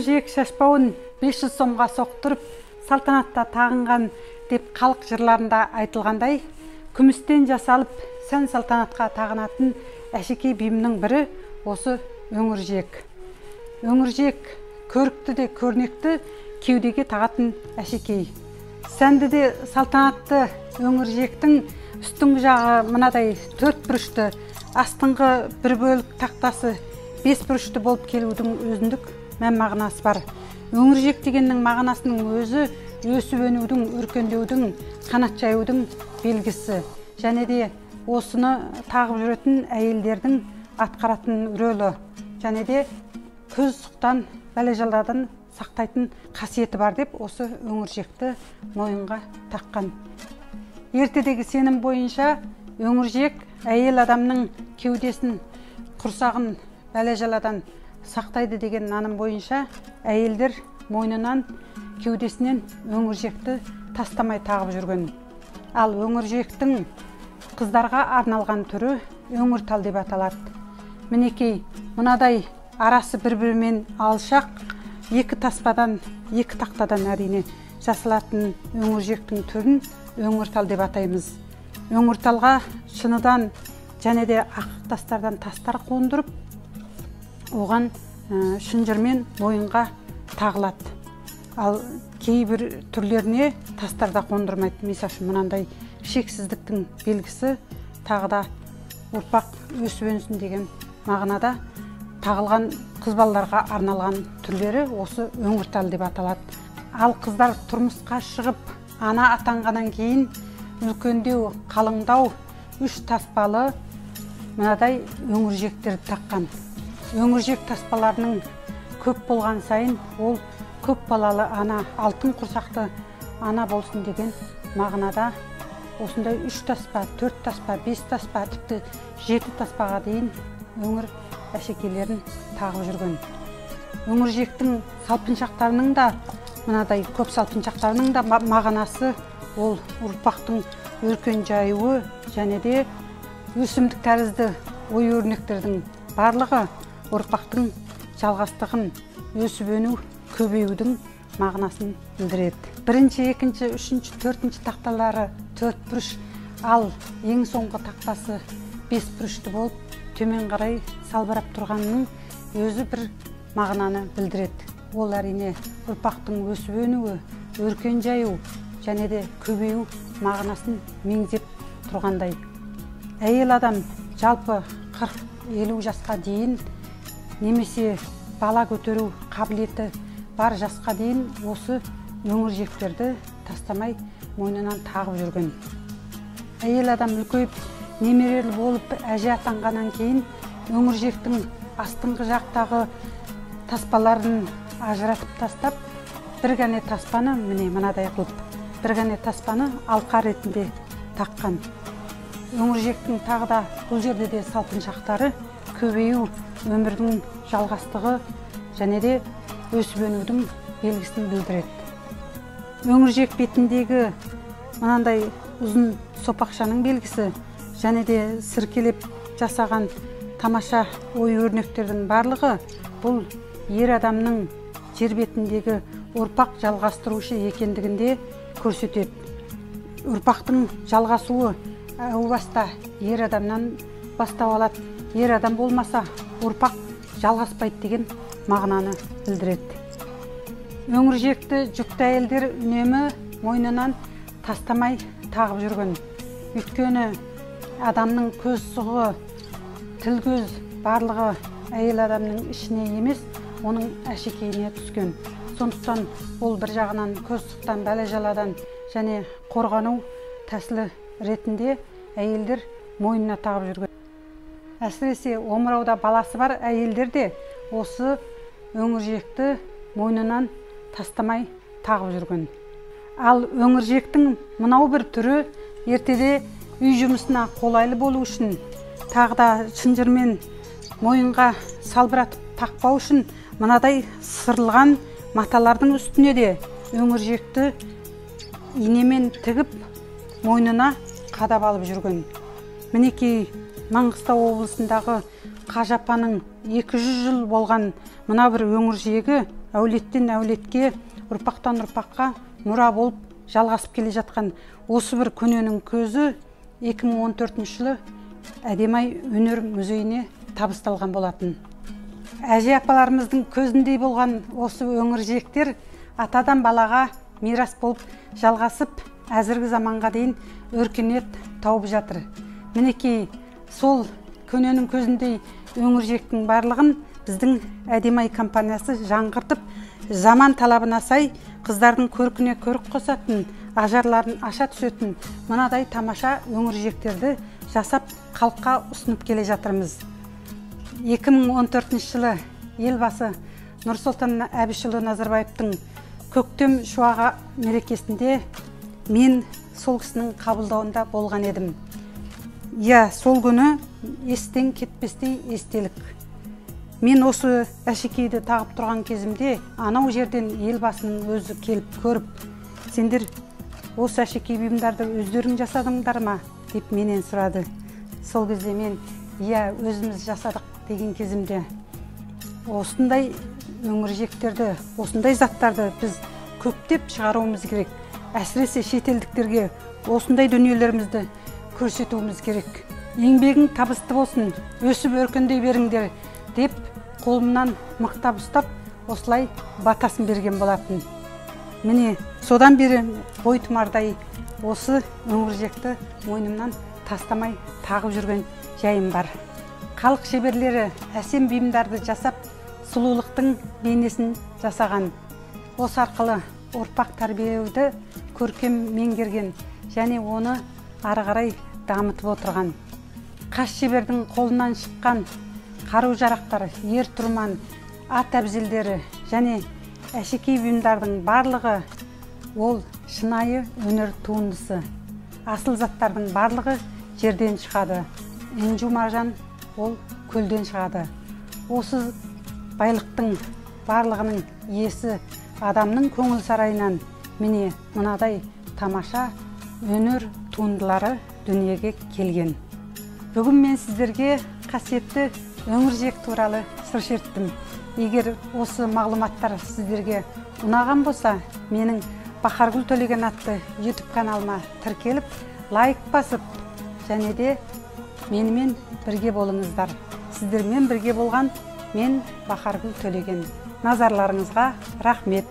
жиек шашпауын 500 сомға соқтырып, салтанатта тағынған деп халық жырларында айтылғандай, күмістен жасалып, сән салтанатқа тағынатын әшекей бұйымның бірі осы өңір жиек. Өңір жиек көрікті де көрнекті кеудеге тағатын әшекей. Сәнді де салтанатты өңір жиектің үстіңгі жағы мынадай 4 бұрышты, астыңғы бір бөлік тақтасы 5 бұрышты болып келудің өзіндік мән мағынасы бар. Өңір жиек дегеннің мағынасының өзі өсіп өнудің, өркендеудің, қанат жаюдың белгісі. Және де осыны тағып жүретін әйелдердің атқаратын рөлі. Және де көз сұқтан, бәле-жаладан сақтайтын қасиеті бар деп осы өңір жиекті мойынға таққан. Ертедегі сенім бойынша өңір жиек әйел адамның кеудесін, құрсағын бәле-жаладан сақтайды деген наным бойынша әйелдер мойнынан, кеудесінен өңір жиекті тастамай тағып жүрген. Ал өңір жиектің қыздарға арналған түрі өңір тал деп аталады. Мінекей, мынадай арасы бір-бірімен алшақ, екі таспадан, екі тақтадан әрине жасалатын өңір жиектің түрін өңір тал деп атаймыз. Өңір талға шыныдан және де ақ тастардан тастар қондырып, оған шынжырмен мойынға тағылады. Ал кейбір түрлеріне тастарда қондырмайды. Мысалы, мынандай шексіздіктің белгісі, тағы да ұрпақ өсіп өнсін деген мағынада тағылған қыз балаларға арналған түрлері осы өңір тал деп аталады. Ал қыздар тұрмысқа шығып, ана атанғаннан кейін үлкендеу, қалыңдау, 3 таспалы мынадай өңір жиектерді таққан. Өңір жиек таспаларының көп болған сайын ол көп балалы ана, алтын құрсақты ана болсын деген мағынада осындай 3 таспа, 4 таспа, 5 таспа, тіпті 7 таспаға дейін өңір әшекейлерін тағып жүрген. Өңір жиектің салпыншақтарының да, мынадай көп салпыншақтарының да мағынасы ол ұрпақтың өркен жаюы және де өсімдік тәрізді ой-өрнектердің барлығы ұрпақтың жалғастығын, өсіп өну, көбеюдің мағынасын білдіреді. Бірінші, екінші, үшінші, төртінші тақталары 4 бұрыш, ал ең соңғы тақтасы 5 бұрышты болып, төмен қарай салбырап тұрғанның өзі бір мағынаны білдіреді. Ол әрине ұрпақтың өсіп өнуі, өркен жаю және де көбею мағынасын меңзеп тұрғандай. Әйел адам жалпы 40-50 жасқа дейін немесе бала көтеру қабілеті бар жасқа дейін осы өңір жиектерді тастамай мойнынан тағып жүрген. Әйел адам үлкейіп, немерелі болып әже атанғаннан кейін өңір жиектің астыңғы жақтағы таспаларын ажыратып тастап, бір ғана таспаны міне мынадай қылып, бір ғана таспаны алқа ретінде таққан. Өңір жиектің тағы да бұл жерде де салпыншақтары көбею, өмірдің жалғастығы және де өсіп өнудің белгісін білдіреді. Өңір жиек бетіндегі мынандай ұзын сопақшаның белгісі және де сіркелеп жасаған тамаша ой-өрнектердің барлығы бұл ер адамның жер бетіндегі ұрпақ жалғастырушы екендігінде көрсетеді. Ұрпақтың жалғасуы әу баста ер адамнан бастау алады. Ер адам болмаса ұрпақ жалғаспайды деген мағынаны білдіреді. Өңір жиекті жүкті әйелдер үнемі мойнынан тастамай тағып жүрген. Өйткені адамның көз сұғы, тіл көз барлығы әйел адамның ішіне емес, оның әшекейіне түскен. Сондықтан ол бір жағынан көз сұқтан, бәле-жаладан және қорғану тәсілі ретінде әйелдер мойнына тағып жүрген. Әсіресе омырауда баласы бар әйелдер де осы өңір жиекті мойнынан тастамай тағып жүрген. Ал өңір жиектің мынау бір түрі ертеде үй жұмысына қолайлы болу үшін, тағы да шынжырмен мойынға салбыратып тақпау үшін мынадай сырылған маталардың үстіне де өңір жиекті инемен тігіп мойнына қадап алып жүрген. Мінекей Маңғыстау облысындағы Қажапаның 200 жыл болған мына бір өңір жиегі әулеттен әулетке, ұрпақтан ұрпаққа мұра болып жалғасып келе жатқан осы бір көненің көзі 2014 жылы Әдемі-ай өнер музейіне табысталған болатын. Әже апаларымыздың көзіндей болған осы өңіржектер атадан балаға мирас болып жалғасып, әзіргі заманға дейін өркениет тауып жатыр. Мінекей сол көненің көзіндей өңіржектің барлығын біздің Әдемі-ай компаниясы жаңғыртып, заман талабына сай қыздардың көркіне көрік қосатын, ажарларын аша түсетін мынадай тамаша өңіржектерді жасап халыққа ұсынып келе жатырмыз. 2014 жылы елбасы Нұрсұлтан Әбішұлы Назарбаевтың көктем шуағы мерекесінде мен сол кісінің қабылдауында болған едім. Сол күні естен кетпестей естелік. Мен осы әшекейді тағып тұрған кезімде анау жерден елбасының өзі келіп көріп, сендер осы әшекей бұйымдарды өздерің жасадыңдар ма деп менен сұрады. Сол кезде мен өзіміз жасадық деген кезімде осындай өңіржектерді, осындай заттарды біз көптеп шығаруымыз керек. Әсіресе шетелдіктерге осындай дүниелерімізді көрсетуіміз керек. Еңбегің табысты болсын, өсіп өркендей беріңдер деп қолымнан мықтап ұстап, осылай батасын берген болатын. Міне, содан бері бой тұмардай осы өңіржекті мойнымнан тастамай тағып жүрген жайым бар. Халық шеберлері әсем бұйымдарды жасап, сұлулықтың бейнесін жасаған. Осы арқылы ұрпақ тәрбиелеуді көркем меңгерген және оны ары қарай дамытып отырған. Қас шебердің қолынан шыққан қару-жарақтар, ер-тұрман, ат әбзелдері және әшекей бұйымдардың барлығы ол шынайы өнер туындысы. Асыл заттардың барлығы жерден шығады. Инжу-маржан ол көлден шығады. Осы байлықтың барлығының иесі адамның көңіл сарайынан міне мынадай тамаша өнер туындылары дүниеге келген. Бүгін мен сіздерге қасиетті өңіржек туралы сыр шерттім. Егер осы мағлұматтар сіздерге ұнаған болса, менің Бахаргүл Төлеген атты YouTube каналыма тіркеліп, лайк басып, және де менімен бірге болыңыздар. Сіздермен бірге болған мен Бахаргүл Төлеген. Назарларыңызға рахмет.